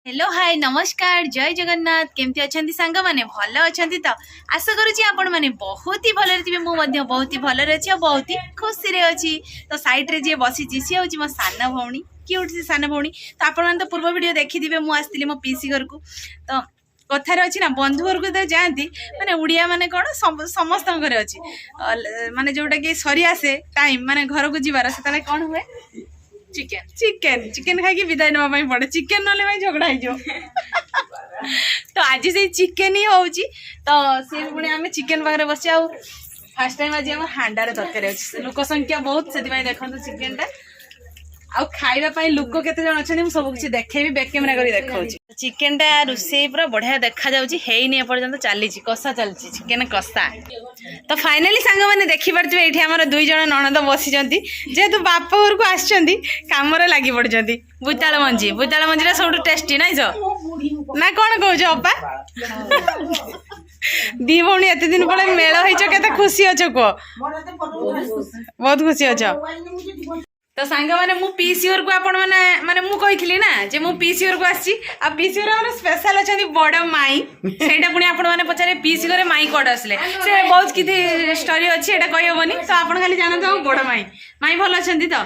Hello hi नमस्कार जय जगन्नाथ केमती अच्छा सांग मैंने भल अच्छा तो आशा करुँच आपण मैंने बहुत ही भल थे मुझे बहुत ही भल अच्छी और बहुत ही खुशी रे अच्छी तो सैड्रे जी बसी सी हूँ मो सान भौणी क्यूट सी सान भौणी तो आपण तो पूर्व वीडियो देखी मु आसती मो पीसी घर को तो कथार अच्छी ना बंधु घर को जाती माने उड़िया माने कौन समस्त घर अच्छी माने जोटा कि सरी आसे टाइम माने घर को जीवार से कौन हुए चिकेन चिकेन चिकेन खाई विदाय नापी पड़े चिकेन ना झगड़ा हो तो आज से चिकेन ही हो तो सी पुणी आम चिकेन पाखे बस फास्ट टाइम आज हांडार तरकारी अच्छे लोक संख्या बहुत से देखो चिकेन टा आ खाइबा लोक केते जण अच्छा सब किसी देखेबी बैक कैमेरा कर देखा चिकेन टा रोसे पूरा बढ़िया देखा जाऊनी एपर्तंत चली कषा चलती चिकेन कषा तो फाइनाली सांग मैंने देखिपे ये आम दुई जन ननद बसी जेहेतु बाप घर को आसम लगी पड़ती बुताल मंजी सब टेस्टी नाई ना कौन कौच अपा दी भौणी एत दिन पर मेल होते खुशी अच्छ कह बहुत खुशी अच्छ तो सांग मैंने मु पीसी घर को आपण मैंने माने मु कही ना जे मु पीसी घर को आसी आ पीसी घर हमर स्पेशल अच्छा बड़ माई सेटा पुणी आपण मैंने पचारे पीसी घर माई कोड आसले से बहुत किसी स्टोरी अच्छी एटा कहि होबनी तो आपण खाली जानत हो बड़ माई माई भल अछंती तो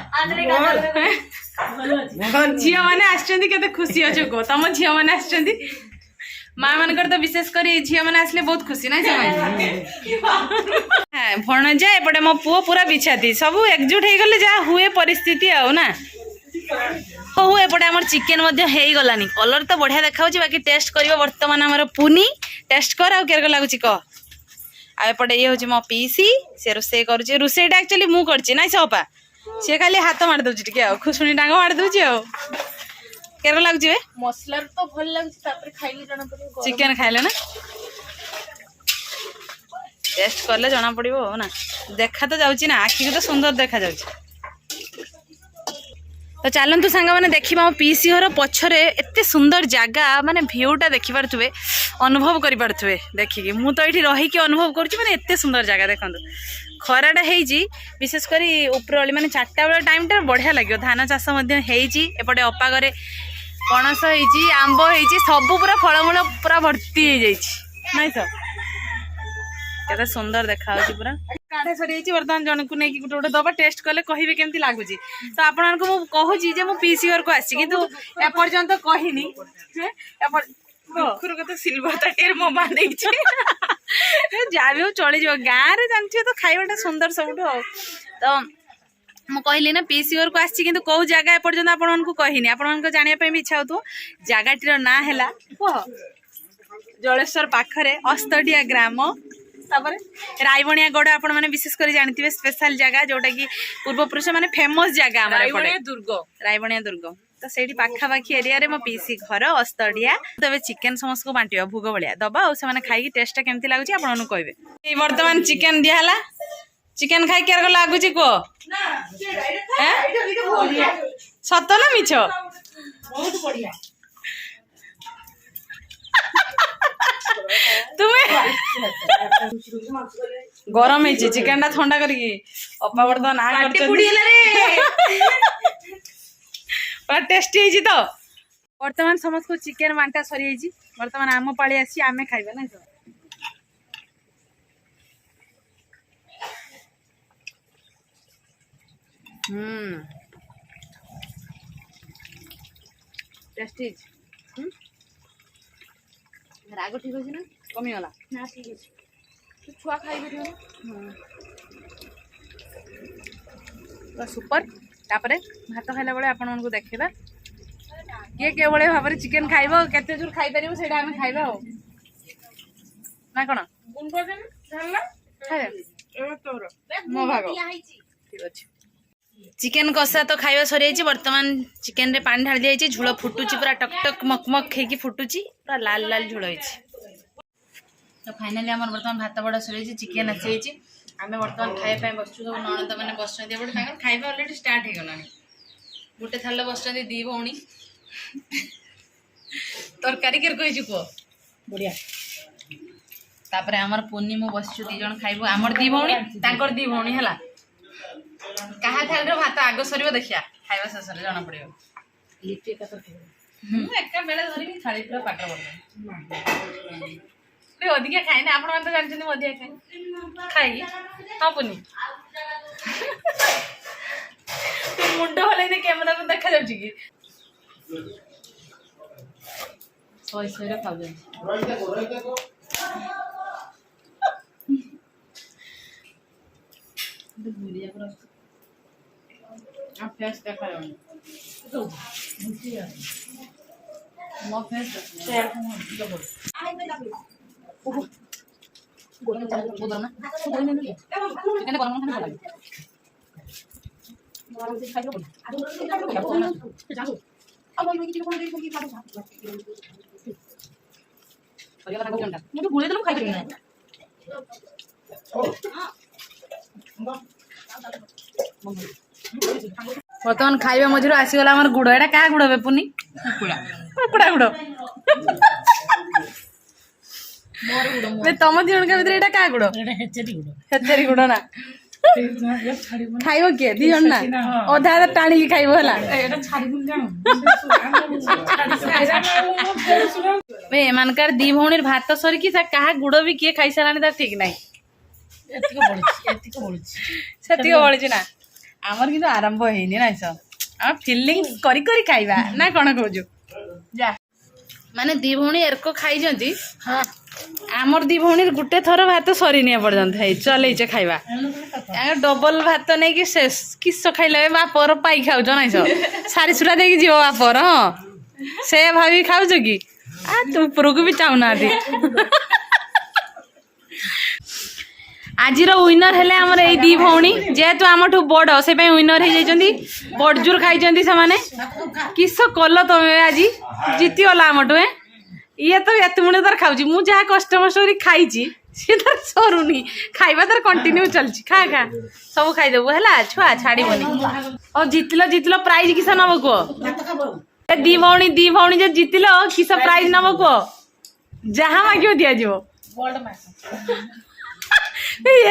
झिया माने आछंती केते खुशी अच्छो को तम झिया माने आछंती माँ मानकर तो विशेष कर झील मैंने आसले बहुत खुशी ना भणजा एपटे मो पुओ पूरा बिछाती सब एकजुट हो गले जहाँ हुए परिस्थिति आना हो एपटे आम चिकेन हो गलानी कलर तो बढ़िया देखा बाकी टेस्ट कर बर्तमान आम पुनी टेस्ट कर आर लगुच कह आएपटे ये हूँ मो पीसी से रोसे कर रोसेटा एक्चुअली मु करची ना सपा सी खाली हाथ मार दूसरी टे खुशुणी टांग मार दूची केर लगुच मसला तो भल लगुच खाइले जना पड़ो चिकेन खाइले ना टेस्ट करले जना पड़ो ना देखा तो जाउची ना आखि को तो सुंदर देखा जाउची तो चलतु सांग मैंने देखा पीसी घर पछरे एते सुंदर जगह माने भ्यूटा देखि पारथुवे अनुभव करि पारथुवे देखिकी मु तो ये रही अनुभव करुँच माने एते सुंदर जगह देखंतु खराटा हेजी विशेष करी उपरओली माने 4टा बेला टाइम टा बढ़िया लगे धान चाष हेजी एपटे अपा घरे पणस होइची आंब होइची सब पूरा फलमूल पूरा भर्ती हो जाइए नाई तो केते सुंदर देखा पूरा काढ़े सरी बर्तमान जन को नहीं गोटे गोटे दबा टेस्ट कले कहे केमती लगुच तो आपण को कहूँ जे मु पीसी घर को आसी किंतु एपर्यंत कहनी मुखर कत सिल्वर ताटिए मो बांधे जहाँ भी चली जाओ गाँव में जानते तो खाइबाटा सुंदर सब तो मु कहली ना पीसी घर को आसी किंतु कौ जगह एपर्यंत आपण को कहनी आपण जानापी भी इच्छा हो जगहटीर ना है कह जलेश्वर पाखरे अस्तडिया ग्राम तापर रायबणिया गड़ आपण मैंने विशेष कर जानते स्पेशल जगह जोटा कि पूर्वपुरुष माने फेमस जगह रायबणिया दुर्ग तो से पाखापाखी एरिया रे मो पीसी घर अस्तडिया तबे चिकेन समस्त को बांटिया भोग भलिया दबा और से खाई टेस्ट केमती लगुच आपण कहबे वर्तमान चिकेन दियाला चिकेन खाई केर लगुच को सत ना मिछ बहुत बढ़िया तुम्हें गरम है चिकेन टा ठंडा करके अपा बर्तमान ना टेस्टी है तो वर्तमान समस्त को चिकेन बांटा सरी वर्तमान आम पाली आसी आमे खाइबा ना टेस्टी राग ठीक अच्छे ना कमी गला ना ठीक है छुआ खाइबे तो सुपर तापरे भात खाइला बेले आपण को देखा किए के भाव में चिकेन खाइब केते जोर खाई पारिबो सेटा हमें खाइबा हो ना कोन मो भाग ठीक अच्छे चिकेन कषा तो खाइबा सरी वर्तमान चिकेन रे पानी ढाली दिया झोल फुटुची पूरा टकटक मकमक खेकी फुटुची पूरा लाल लाल झोल होइछि तो फाइनली आम बर्तमान भात बड़ा सरी चिकेन आसी आम बर्तमान खाइबा बसु सब ननद मैंने बस खाइबा अलरेडी स्टार्ट हो गलानी गोटे थाल बस दी भौणी तरकारी केर कहि कह बढ़िया तापर आमर पुनी मु बसु दी जन खाइबो आमर दी भौणी तांकर दी भौणी हला कहा थाल भात आग सर देखिया खाइबा शेष जना पड़ो ଏକା ବେଳେ ଧରିକି ଥାଳି ପୁରା ପାଟ ଟିକେ ଅଧିକା ଖାଏନି ଆପଣମାନେ ତ ଜାଣିଛନ୍ତି ମୁଁ ଅଧିକା ଖାଏ ଖାଇକି ହବୁନି ମୁଣ୍ଡ ହଲେଇନି କ୍ୟାମେରାକୁ ଦେଖାଯାଉଛି କି ଶହେ ଶହେରେ ଖାଉଛନ୍ତି ଫେସ୍ ଦେଖାଯାଉନି ମୋ ଫେସ୍ ବର୍ତ୍ତମାନ ଖାଇବା ମଝିରୁ ଆସିଗଲା ଆମର ଗୁଡ଼ ଏଇଟା କାହା ଗୁଡ଼ ବେପୁନି କୁକୁଡ଼ା ଗୁଡ଼ ତମ ଦି ଜଣଙ୍କ ଭିତରେ ଏଇଟା କାହା ଗୁଡ଼ ହେଚେରି ଗୁଡ଼ ନା ଖାଇବ କିଏ ଦି ଜଣ ନା ଅଧା ଅଧା ଟାଣିକି ଖାଇବ ହେଲା ଏମାନଙ୍କର ଦି ଭଉଣୀର ଭାତ ସରିକି କାହା ଗୁଡ଼ ବି କିଏ ଖାଇସାରିଲାଣି ତା ଠିକ ନାହିଁ ସେତିକି ବଳିଛି ନା ଆମର କିନ୍ତୁ ଆରମ୍ଭ ହେଇନି ନାଇଁସ ଆମେ ଫିଲିଙ୍ଗସ କରି କରି ଖାଇବା ନା କଣ କହୁଛୁ ଯା ମାନେ ଦି ଭଉଣୀ ଏରକ ଖାଇଛନ୍ତି ଆମର ଦି ଭଉଣୀ ଗୋଟେ ଥର ଭାତ ସରିନି ଏପର୍ଯ୍ୟନ୍ତ ହେଇ ଚଲେଇଛେ ଖାଇବା ଡବଲ ଭାତ ନେଇକି ଶେଷ କିସ ଖାଇଲେ ବାପର ପାଇ ଖାଉଛ ନାଇଁସ ସାରି ସୁରା ଦେଇକି ଯିବ ବାପର ହଁ ସେ ଭାବିକି ଖାଉଛ କି ତୁ ଉପରକୁ ବି ଚାହୁଁନାହାନ୍ତି ଆଜିର ୱିନର ହେଲେ ଆମର ଏଇ ଦି ଭଉଣୀ ଯେହେତୁ ଆମଠୁ ବଡ ସେ ପାଇଁ ୱିନର ହେଇଯାଇଛନ୍ତି ବଡଜୁର ଖାଇଛନ୍ତି ସେମାନେ କିସ କଲ ତମେ ଆଜି ଜିତିଗଲା ଆମଠୁ ଇଏ ତ ଏତେ ମୁଣ୍ଡେ ତାର ଖାଉଛି ମୁଁ ଯାହା କଷ୍ଟ ମଷ୍ଟ କରି ଖାଇଛି ସିଏ ତାର ସରୁନି ଖାଇବା ତାର କଣ୍ଟିନ୍ୟୁ ଚାଲିଛି ଖା ଖା ସବୁ ଖାଇଦେବୁ ହେଲା ଛୁଆ ଛାଡିବନି ଆଉ ଜିତିଲ ପ୍ରାଇଜ କିସ ନବ କୁହ ଦି ଭଉଣୀ ଯେ ଜିତିଲ କିସ ପ୍ରାଇଜ ନବ କୁହ ଯାହା ମାଗିବ ଦିଆଯିବ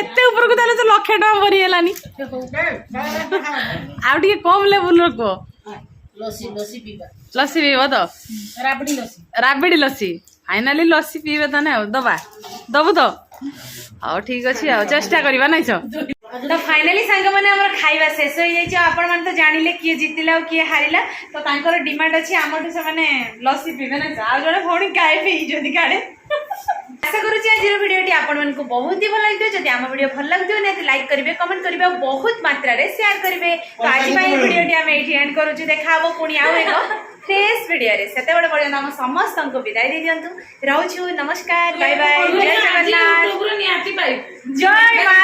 ଏତେ ଉପରକୁ ତାହେଲେ ତ 1,00,000 ଟଙ୍କା ଭରି ହେଲାନି ଆଉ ଟିକେ କମ ଲେବୁଲ କୁହ ଲସି ପିଇବ ତ ରାବିଡି ଲସି ଫାଇନାଲି ଲସି ପିଇବେ ତାନେ ଆଉ ଦବୁ ତ ହଉ ଠିକ ଅଛି ଆଉ ଚେଷ୍ଟା କରିବା ନାଇଁ ତ ଫାଇନାଲି ସାଙ୍ଗମାନେ ଆମର ଖାଇବା ଶେଷ ହେଇଯାଇଛି ଆଉ ଆପଣ ମାନେ ତ ଜାଣିଲେ କିଏ ଜିତିଲା ଆଉ କିଏ ହାରିଲା ତ ତାଙ୍କର ଡିମାଣ୍ଡ ଅଛି ଆମଠୁ ସେମାନେ ଲସି ପିଇବେ ନାଇଁ ଆଉ ଜଣେ ଭଉଣୀ ଗାଈ ପିଇଛନ୍ତି କାଳେ आशा करुँच आज भिडियोटी आपको बहुत ही भल लगे जब आम भिडियो भल लगे निहाती लाइक करेंगे कमेंट करेंगे बहुत मात्रा शेयर करेंगे तो आज भिडियोटी आम ये एंड करूँ देखा पुणी आउ एक फ्रेश भिडियो से पर्यटन आम समस्त को विदाय दे दिंतु रोचु नमस्कार बाय बाय जय जगन्नाथ जय मां।